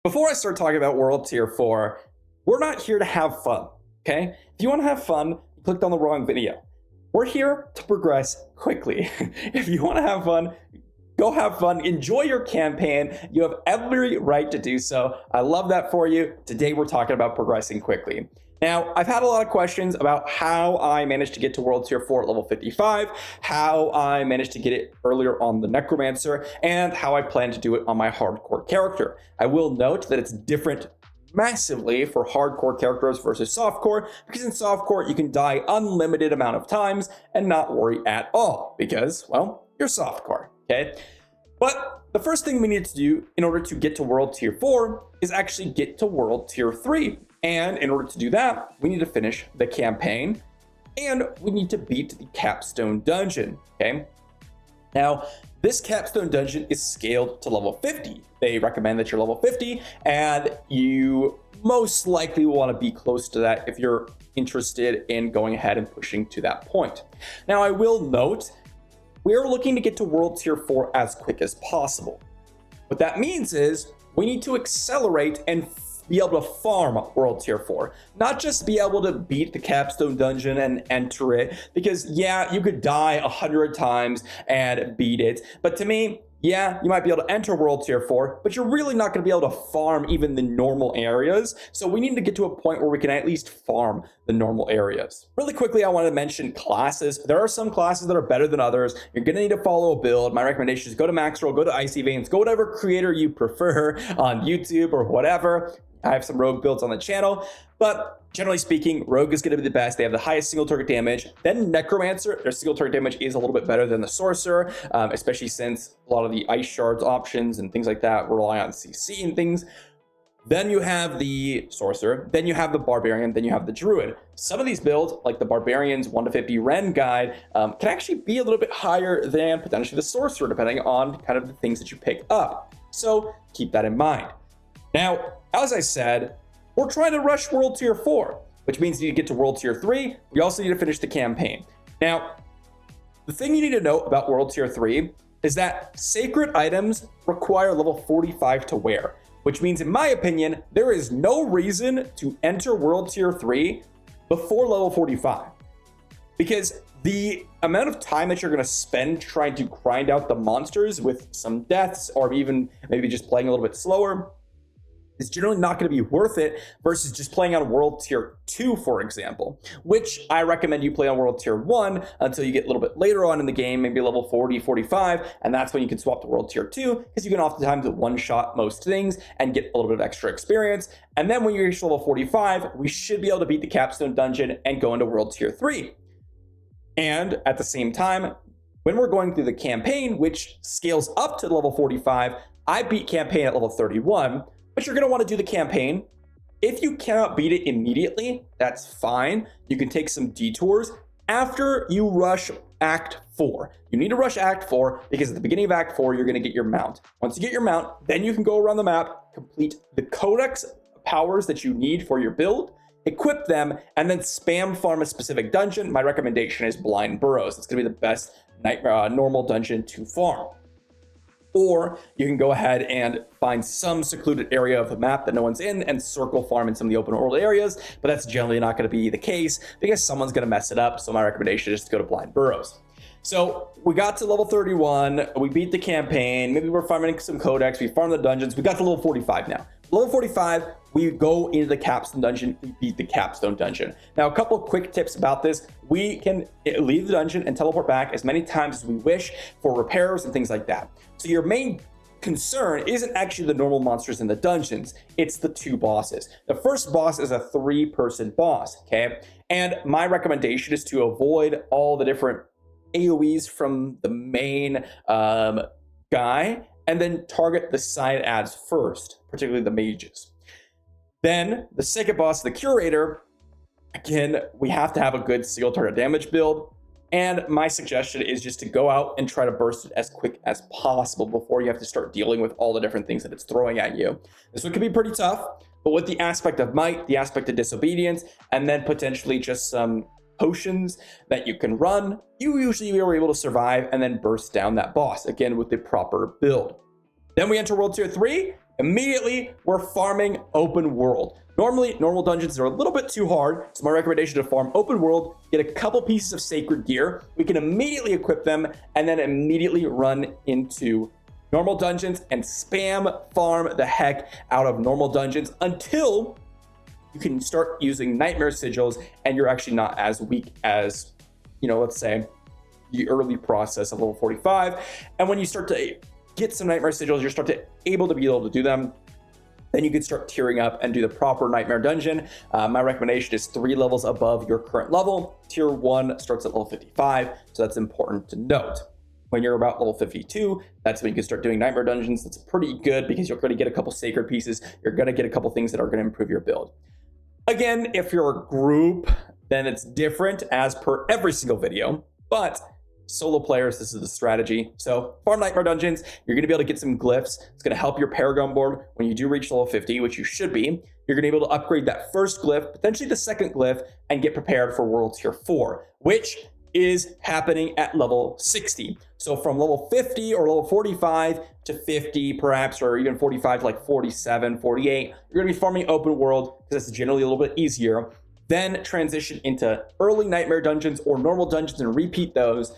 Before I start talking about World Tier 4, we're not here to have fun, okay? If you want to have fun, you clicked on the wrong video. We're here to progress quickly. If you want to have fun, go have fun, enjoy your campaign. You have every right to do so. I love that for you. Today we're talking about progressing quickly. Now, I've had a lot of questions about how I managed to get to World Tier 4 at level 55, how I managed to get it earlier on the Necromancer, and how I plan to do it on my hardcore character. I will note that it's different massively for hardcore characters versus softcore, because in softcore you can die unlimited amount of times and not worry at all, because, well, you're softcore, okay? But the first thing we need to do in order to get to World Tier 4 is actually get to World Tier 3. And in order to do that, we need to finish the campaign and we need to beat the capstone dungeon, okay? Now, this capstone dungeon is scaled to level 50. They recommend that you're level 50 and you most likely will want to be close to that if you're interested in going ahead and pushing to that point. Now, I will note, we're looking to get to World Tier 4 as quick as possible. What that means is we need to accelerate and be able to farm World Tier 4, not just be able to beat the capstone dungeon and enter it, because yeah, you could die 100 times and beat it, but to me, yeah, you might be able to enter World Tier 4, but you're really not going to be able to farm even the normal areas. So we need to get to a point where we can at least farm the normal areas. Really quickly, I want to mention classes. There are some classes that are better than others. You're going to need to follow a build. My recommendation is go to Max Roll, go to Icy Veins, go whatever creator you prefer on YouTube or whatever. I have some rogue builds on the channel, but generally speaking, rogue is going to be the best. They have the highest single target damage. Then necromancer, their single target damage is a little bit better than the sorcerer, especially since a lot of the ice shards options and things like that rely on CC and things. Then you have the sorcerer, then you have the barbarian, then you have the druid. Some of these builds, like the barbarian's 1 to 50 Ren guide, can actually be a little bit higher than potentially the sorcerer, depending on kind of the things that you pick up. So keep that in mind. Now, as I said, we're trying to rush World Tier 4, which means you need to get to World Tier 3. We also need to finish the campaign. Now, the thing you need to know about World Tier 3 is that sacred items require level 45 to wear, which means, in my opinion, there is no reason to enter World Tier 3 before level 45. Because the amount of time that you're going to spend trying to grind out the monsters with some deaths or even maybe just playing a little bit slower is generally not going to be worth it versus just playing on World Tier 2, for example, which I recommend you play on World Tier 1 until you get a little bit later on in the game, maybe level 40, 45, and that's when you can swap to World Tier 2, because you can oftentimes one-shot most things and get a little bit of extra experience. And then when you reach level 45, we should be able to beat the capstone dungeon and go into World Tier 3. And at the same time, when we're going through the campaign, which scales up to level 45, I beat campaign at level 31, but you're going to want to do the campaign. If you cannot beat it immediately, that's fine. You can take some detours after you rush Act 4. You need to rush Act 4 because at the beginning of Act 4, you're going to get your mount. Once you get your mount, then you can go around the map, complete the codex powers that you need for your build, equip them, and then spam farm a specific dungeon. My recommendation is Blind Burrows. It's going to be the best normal dungeon to farm. Or you can go ahead and find some secluded area of the map that no one's in and circle farm in some of the open world areas, but that's generally not going to be the case because someone's going to mess it up. So my recommendation is to go to Blind Burrows. So we got to level 31, we beat the campaign, maybe we're farming some codex, we farmed the dungeons, we got to level 45 now. Level 45, we go into the capstone dungeon, we beat the capstone dungeon. Now, a couple quick tips about this. We can leave the dungeon and teleport back as many times as we wish for repairs and things like that. So your main concern isn't actually the normal monsters in the dungeons, it's the two bosses. The first boss is a 3-person boss, okay? And my recommendation is to avoid all the different AoEs from the main guy and then target the side ads first, particularly the mages. Then the second boss, the curator, again, we have to have a good single target damage build. And my suggestion is just to go out and try to burst it as quick as possible before you have to start dealing with all the different things that it's throwing at you. This one can be pretty tough, but with the aspect of might, the aspect of disobedience, and then potentially just some potions that you can run, you usually are able to survive and then burst down that boss, again with the proper build. Then we enter World Tier 3, immediately we're farming open world. Normally, normal dungeons are a little bit too hard, so my recommendation to farm open world, get a couple pieces of sacred gear. We can immediately equip them and then immediately run into normal dungeons and spam farm the heck out of normal dungeons until you can start using nightmare sigils and you're actually not as weak as, let's say the early process of level 45. And when you start to get some nightmare sigils, you're able to do them. Then you can start tiering up and do the proper nightmare dungeon. My recommendation is 3 levels above your current level. Tier 1 starts at level 55, so that's important to note. When you're about level 52, that's when you can start doing nightmare dungeons. That's pretty good because you're going to get a couple sacred pieces. You're going to get a couple things that are going to improve your build. Again, if you're a group, then it's different as per every single video, but solo players, this is the strategy. So farm nightmare dungeons, you're going to be able to get some glyphs. It's going to help your paragon board when you do reach level 50, which you should be. You're going to be able to upgrade that first glyph, potentially the second glyph, and get prepared for world tier 4, which is happening at level 60. So from level 50 or level 45 to 50 perhaps, or even 45 to like 47, 48, you're going to be farming open world because it's generally a little bit easier. Then transition into early nightmare dungeons or normal dungeons and repeat those.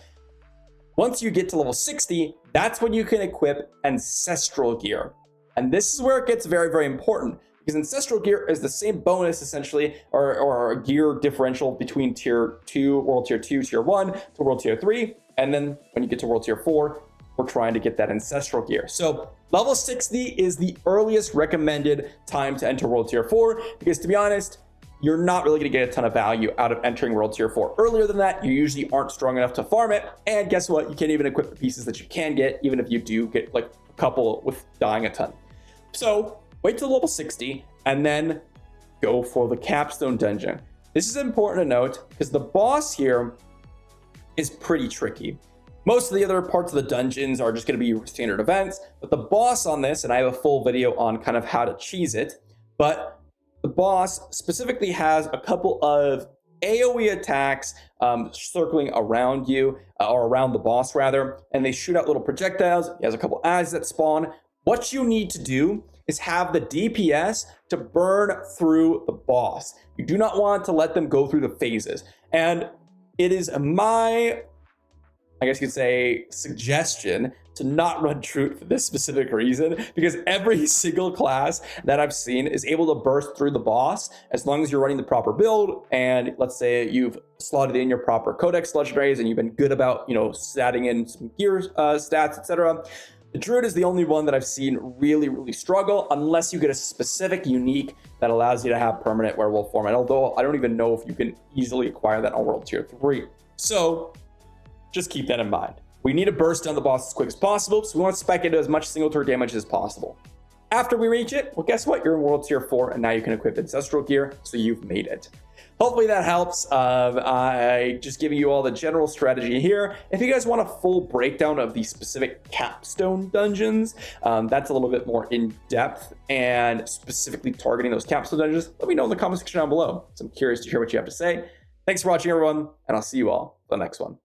Once you get to level 60, that's when you can equip ancestral gear. And this is where it gets very, very important because ancestral gear is the same bonus essentially, or a gear differential between tier 2, world tier 2, tier 1 to world tier 3. And then when you get to world tier 4, we're trying to get that ancestral gear. So level 60 is the earliest recommended time to enter world tier 4 because, to be honest, you're not really going to get a ton of value out of entering world tier 4. Earlier than that, you usually aren't strong enough to farm it. And guess what? You can't even equip the pieces that you can get, even if you do get like a couple with dying a ton. So wait till level 60 and then go for the capstone dungeon. This is important to note because the boss here is pretty tricky. Most of the other parts of the dungeons are just going to be standard events, but the boss on this, and I have a full video on kind of how to cheese it, but the boss specifically has a couple of AoE attacks circling around you, or around the boss rather, and they shoot out little projectiles. He has a couple eyes that spawn. What you need to do is have the DPS to burn through the boss. You do not want to let them go through the phases. And it is my, I guess you could say, suggestion to not run Truth for this specific reason, because every single class that I've seen is able to burst through the boss as long as you're running the proper build. And let's say you've slotted in your proper codex legendaries and you've been good about, statting in some gear stats, etc. The Druid is the only one that I've seen really struggle unless you get a specific unique that allows you to have permanent werewolf form. And although I don't even know if you can easily acquire that on World Tier 3. So just keep that in mind. We need to burst down the boss as quick as possible, so we want to spec into as much single turret damage as possible. After we reach it, well, guess what? You're in World Tier 4, and now you can equip Ancestral Gear, so you've made it. Hopefully that helps. I just giving you all the general strategy here. If you guys want a full breakdown of the specific capstone dungeons, that's a little bit more in depth and specifically targeting those capstone dungeons, let me know in the comment section down below. So I'm curious to hear what you have to say. Thanks for watching, everyone, and I'll see you all for the next one.